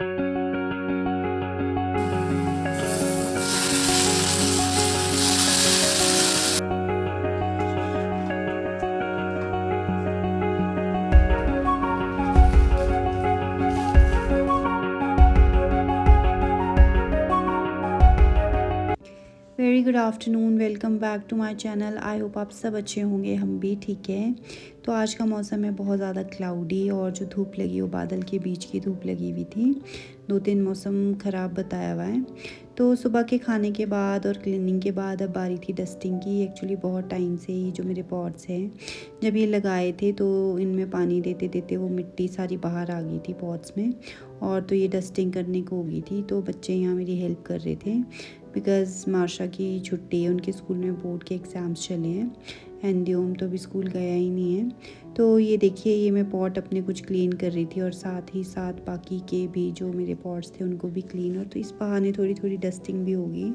Very good afternoon, welcome back to my channel. I hope आप सब अच्छे होंगे, हम भी ठीक हैं। तो आज का मौसम है बहुत ज़्यादा क्लाउडी और जो धूप लगी वो बादल के बीच की धूप लगी हुई थी। 2-3 मौसम ख़राब बताया हुआ है। तो सुबह के खाने के बाद और क्लीनिंग के बाद अब बारी थी डस्टिंग की। एक्चुअली बहुत टाइम से ही जो मेरे पॉट्स हैं, जब ये लगाए थे तो इनमें पानी देते देते वो मिट्टी सारी बाहर आ गई थी पॉट्स में, और तो ये डस्टिंग करने को हो गई थी। तो बच्चे यहाँ मेरी हेल्प कर रहे थे बिकॉज़ मार्शा की छुट्टी है, उनके स्कूल में बोर्ड के एग्ज़ाम्स चले हैं। एंडियोम तो अभी स्कूल गया ही नहीं है। तो ये देखिए, ये मैं पॉट अपने कुछ क्लीन कर रही थी और साथ ही साथ बाकी के भी जो मेरे पॉट्स थे उनको भी क्लीन, और तो इस बहाने थोड़ी थोड़ी डस्टिंग भी होगी।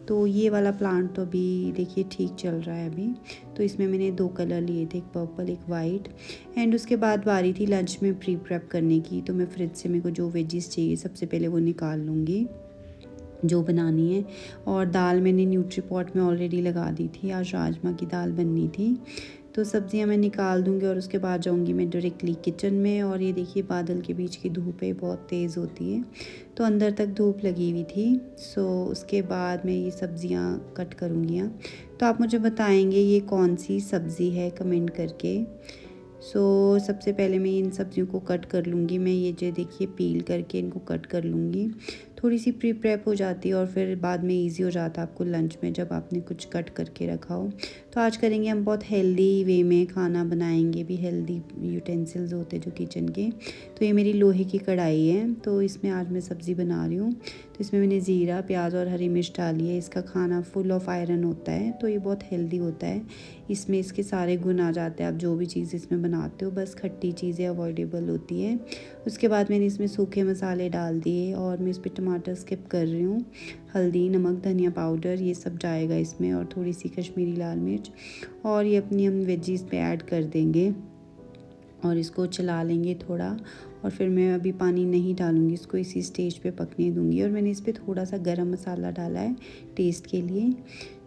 तो ये वाला प्लांट तो अभी देखिए ठीक चल रहा है अभी। तो इसमें मैंने 2 कलर लिए थे, एक पर्पल एक वाइट। एंड उसके बाद बारी थी लंच में प्री प्रेप करने की। तो मैं फ्रिज से मेरे को जो वेजिस चाहिए सबसे पहले वो निकाल लूँगी जो बनानी है। और दाल मैंने न्यूट्री पॉट में ऑलरेडी लगा दी थी, आज राजमा की दाल बननी थी। तो सब्जियां मैं निकाल दूंगी और उसके बाद जाऊंगी मैं डायरेक्टली किचन में। और ये देखिए, बादल के बीच की धूप है, बहुत तेज़ होती है, तो अंदर तक धूप लगी हुई थी। सो उसके बाद मैं ये सब्जियां कट करूँगी। तो आप मुझे बताएंगे ये कौन सी सब्ज़ी है, कमेंट करके। सबसे पहले मैं इन सब्जियों को कट कर लूँगी। मैं ये जो देखिए पील करके इनको कट कर लूँगी। थोड़ी सी प्री प्रेप हो जाती है और फिर बाद में इजी हो जाता है आपको लंच में जब आपने कुछ कट करके रखा हो। तो आज करेंगे हम बहुत हेल्दी वे में खाना, बनाएंगे भी। हेल्दी यूटेंसिल्स होते जो किचन के। तो ये मेरी लोहे की कढ़ाई है, तो इसमें आज मैं सब्ज़ी बना रही हूँ। तो इसमें मैंने ज़ीरा, प्याज और हरी मिर्च डाली है। इसका खाना फुल ऑफ आयरन होता है, तो ये बहुत हेल्दी होता है। इसमें इसके सारे गुण आ जाते हैं। आप जो भी चीज़ इसमें बनाते हो, बस खट्टी चीज़ें अवॉइडेबल होती है। उसके बाद मैंने इसमें सूखे मसाले डाल दिए और मैं इस पर टमाटर स्किप कर रही हूँ। हल्दी, नमक, धनिया पाउडर ये सब जाएगा इसमें, और थोड़ी सी कश्मीरी लाल मिर्च। और ये अपनी हम वेजीज पे ऐड कर देंगे और इसको चला लेंगे थोड़ा। और फिर मैं अभी पानी नहीं डालूँगी, इसको इसी स्टेज पे पकने दूँगी। और मैंने इस पर थोड़ा सा गरम मसाला डाला है टेस्ट के लिए।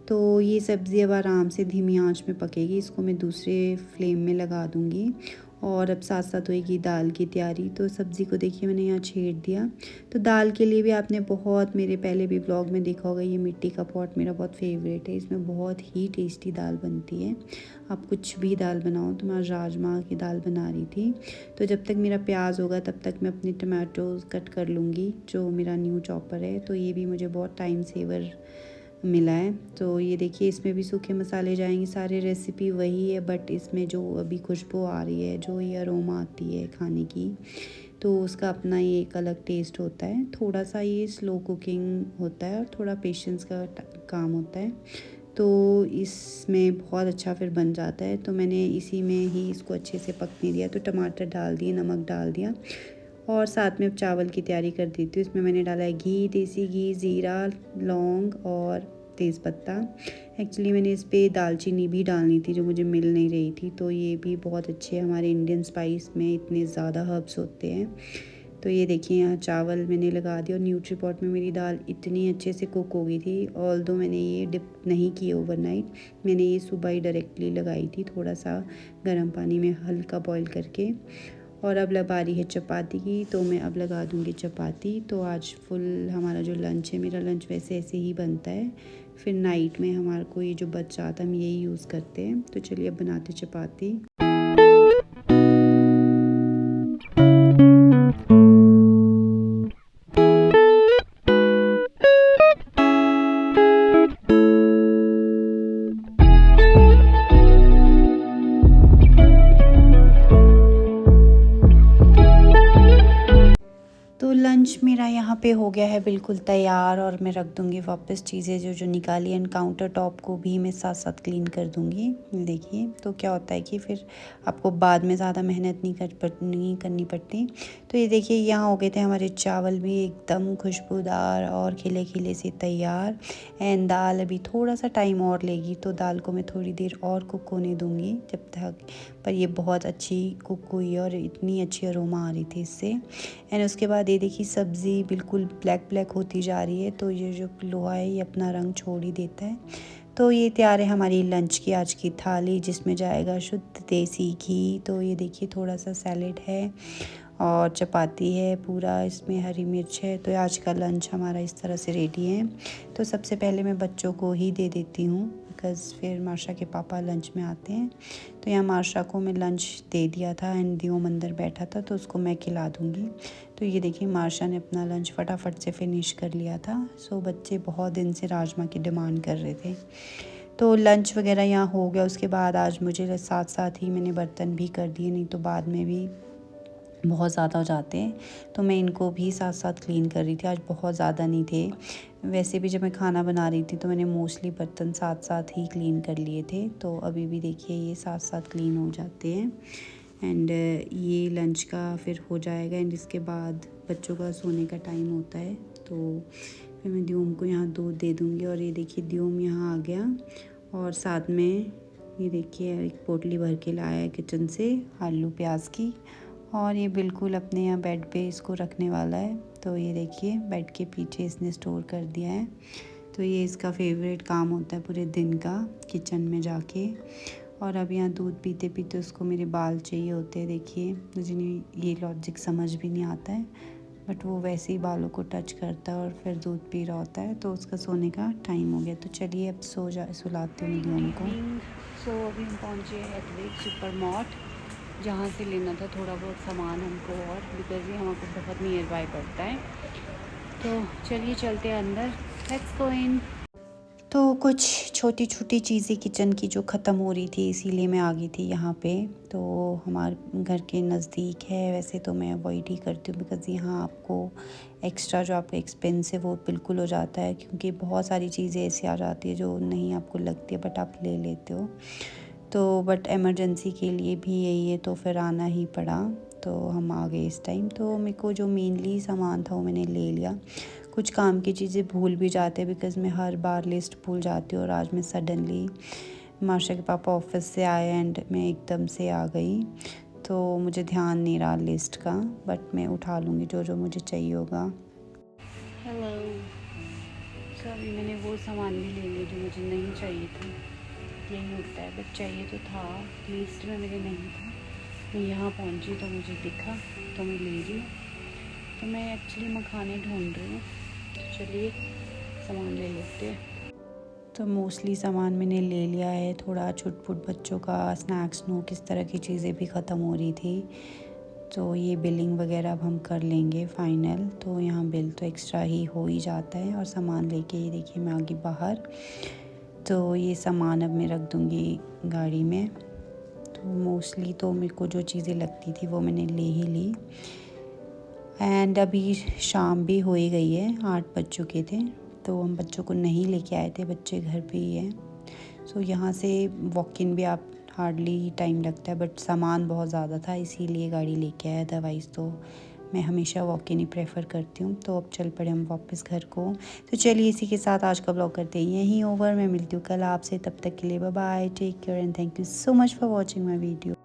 तो ये सब्ज़ी अब आराम से धीमी आंच में पकेगी। इसको मैं दूसरे फ्लेम में लगा दूँगी। और अब साथ साथ होएगी दाल की तैयारी। तो सब्ज़ी को देखिए मैंने यहाँ छेड़ दिया। तो दाल के लिए भी आपने बहुत मेरे पहले भी ब्लॉग में देखा होगा, ये मिट्टी का पॉट मेरा बहुत फेवरेट है। इसमें बहुत ही टेस्टी दाल बनती है। आप कुछ भी दाल बनाओ। तो मैं राजमा की दाल बना रही थी। तो जब तक मेरा प्याज होगा तब तक मैं अपने टमाटोज़ कट कर लूँगी, जो मेरा न्यू चॉपर है। तो ये भी मुझे बहुत टाइम सेवर मिला है। तो ये देखिए, इसमें भी सूखे मसाले जाएंगे सारे। रेसिपी वही है, बट इसमें जो अभी खुशबू आ रही है, जो ये अरोमा आती है खाने की, तो उसका अपना ही एक अलग टेस्ट होता है। थोड़ा सा ये स्लो कुकिंग होता है और थोड़ा पेशेंस का काम होता है। तो इसमें बहुत अच्छा फिर बन जाता है। तो मैंने इसी में ही इसको अच्छे से पकने दिया। तो टमाटर डाल दिए, नमक डाल दिया, और साथ में अब चावल की तैयारी कर देती हूँ। इसमें मैंने डाला है घी, देसी घी, ज़ीरा, लौंग और तेज़पत्ता। एक्चुअली मैंने इस पर दालचीनी भी डालनी थी जो मुझे मिल नहीं रही थी। तो ये भी बहुत अच्छे, हमारे इंडियन स्पाइस में इतने ज़्यादा हर्ब्स होते हैं। तो ये देखिए, यहाँ चावल मैंने लगा दिया। और न्यूट्री पॉट में मेरी दाल इतनी अच्छे से कुक हो गई थी। ऑल्दो मैंने ये डिप नहीं की ओवरनाइट, मैंने ये सुबह ही डायरेक्टली लगाई थी, थोड़ा सा गर्म पानी में हल्का बॉईल करके। और अब बारी है चपाती की, तो मैं अब लगा दूँगी चपाती। तो आज फुल हमारा जो लंच है, मेरा लंच वैसे ऐसे ही बनता है। फिर नाइट में हमारे को ये जो बच जाता है हम यही यूज़ करते हैं। तो चलिए अब बनाते चपाती। तो लंच मेरा यहाँ पे हो गया है बिल्कुल तैयार, और मैं रख दूँगी वापस चीज़ें जो जो निकाली। एंड काउंटर टॉप को भी मैं साथ साथ क्लीन कर दूँगी। देखिए, तो क्या होता है कि फिर आपको बाद में ज़्यादा मेहनत नहीं करनी पड़ती। तो ये देखिए, यहाँ हो गए थे हमारे चावल भी एकदम खुशबूदार और खिले खिले से तैयार। एंड दाल अभी थोड़ा सा टाइम और लेगी, तो दाल को मैं थोड़ी देर और कुक होने दूँगी जब तक। पर ये बहुत अच्छी कुक हुई और इतनी अच्छी अरोमा आ रही थी इससे। एंड उसके बाद बाद ये देखिए सब्ज़ी बिल्कुल ब्लैक ब्लैक होती जा रही है, तो ये जो लोहा है ये अपना रंग छोड़ ही देता है। तो ये तैयार है हमारी लंच की आज की थाली, जिसमें जाएगा शुद्ध देसी घी। तो ये देखिए थोड़ा सा सैलेड है और चपाती है, पूरा इसमें हरी मिर्च है। तो आज का लंच हमारा इस तरह से रेडी है। तो सबसे पहले मैं बच्चों को ही दे देती हूँ, बिकॉज़ फिर मार्शा के पापा लंच में आते हैं। तो यहाँ मार्शा को मैं लंच दे दिया था एंड दियोम अंदर बैठा था, तो उसको मैं खिला दूँगी। तो ये देखिए मार्शा ने अपना लंच फटाफट से फिनिश कर लिया था। सो बच्चे बहुत दिन से राजमा की डिमांड कर रहे थे। तो लंच वगैरह यहाँ हो गया। उसके बाद आज मुझे साथ साथ ही मैंने बर्तन भी कर दिए, नहीं तो बाद में भी बहुत ज़्यादा हो जाते हैं। तो मैं इनको भी साथ साथ क्लीन कर रही थी। आज बहुत ज़्यादा नहीं थे। वैसे भी जब मैं खाना बना रही थी तो मैंने मोस्टली बर्तन साथ साथ ही क्लीन कर लिए थे। तो अभी भी देखिए ये साथ साथ क्लीन हो जाते हैं। एंड ये लंच का फिर हो जाएगा एंड इसके बाद बच्चों का सोने का टाइम होता है। तो फिर मैं दियोम को यहाँ दूध दे दूँगी। और ये देखिए दियोम यहाँ आ गया और साथ में ये देखिए एक पोटली भर के लाया है किचन से आलू प्याज की। और ये बिल्कुल अपने यहाँ बेड पे इसको रखने वाला है। तो ये देखिए बेड के पीछे इसने स्टोर कर दिया है। तो ये इसका फेवरेट काम होता है पूरे दिन का, किचन में जाके। और अब यहाँ दूध पीते पीते उसको मेरे बाल चाहिए होते हैं। देखिए मुझे नहीं ये लॉजिक समझ भी नहीं आता है, बट वो वैसे ही बालों को टच करता है और फिर दूध पी रहा होता है। तो उसका सोने का टाइम हो गया। तो चलिए अब सुलाती हूँ दियोम को। सो अभी हम पहुँचे एथलेट सुपर मॉर्ट, जहाँ से लेना था थोड़ा बहुत सामान हमको, और बिकॉज़ ये हमको बहुत नियर बाय पड़ता है। तो चलिए चलते हैं अंदर, लेट्स गो इन। तो कुछ छोटी छोटी चीज़ें किचन की जो ख़त्म हो रही थी, इसीलिए मैं आ गई थी यहाँ पे। तो हमारे घर के नज़दीक है, वैसे तो मैं अवॉइड ही करती हूँ, बिकॉज़ यहाँ आपको एक्स्ट्रा जो आपका एक्सपेंस है वो बिल्कुल हो जाता है, क्योंकि बहुत सारी चीज़ें ऐसी आ जाती है जो नहीं आपको लगती है बट आप ले लेते हो। तो बट इमरजेंसी के लिए भी यही है, तो फिर आना ही पड़ा। तो हम आ गए इस टाइम। तो मेरे को जो मेनली सामान था वो मैंने ले लिया। कुछ काम की चीज़ें भूल भी जाते हैं, बिकॉज़ मैं हर बार लिस्ट भूल जाती हूँ। और आज मैं सडनली मार्शा के पापा ऑफिस से आए एंड मैं एकदम से आ गई, तो मुझे ध्यान नहीं रहा लिस्ट का, बट मैं उठा लूँगी जो जो मुझे चाहिए होगा। हेलो। सो अभी मैंने वो सामान भी ले लिया जो मुझे नहीं चाहिए था। यही होता है, बट चाहिए तो था, लिस्ट में मेरे नहीं था। मैं यहाँ पहुँची तो मुझे दिखा, तो मैं ले रही हूँ। तो मैं एक्चुअली मखाने ढूंढ रही हूँ, तो चलिए सामान ले लेते हैं। तो मोस्टली सामान मैंने ले लिया है। थोड़ा छुट-पुट बच्चों का स्नैक्स नोक इस तरह की चीज़ें भी ख़त्म हो रही थी। तो ये बिलिंग वगैरह अब हम कर लेंगे फ़ाइनल। तो यहाँ बिल तो एक्स्ट्रा ही हो ही जाता है। और सामान लेके ये देखिए मैं आ गई बाहर। तो ये सामान अब मैं रख दूँगी गाड़ी में। तो मोस्टली तो मेरे को जो चीज़ें लगती थी वो मैंने ले ही ली। एंड अभी शाम भी हो ही गई है, 8 बज चुके थे। तो हम बच्चों को नहीं लेके आए थे, बच्चे घर पे ही हैं। सो यहाँ से वॉक इन भी आप हार्डली टाइम लगता है, बट सामान बहुत ज़्यादा था इसीलिए गाड़ी लेके आया। अदरवाइज़ तो मैं हमेशा वॉक इन ही प्रेफर करती हूँ। तो अब चल पड़े हम वापस घर को। तो चलिए इसी के साथ आज का ब्लॉग करते हैं यहीं ओवर। मैं मिलती हूँ कल आपसे, तब तक के लिए bye bye, take care and thank you so much for watching my video.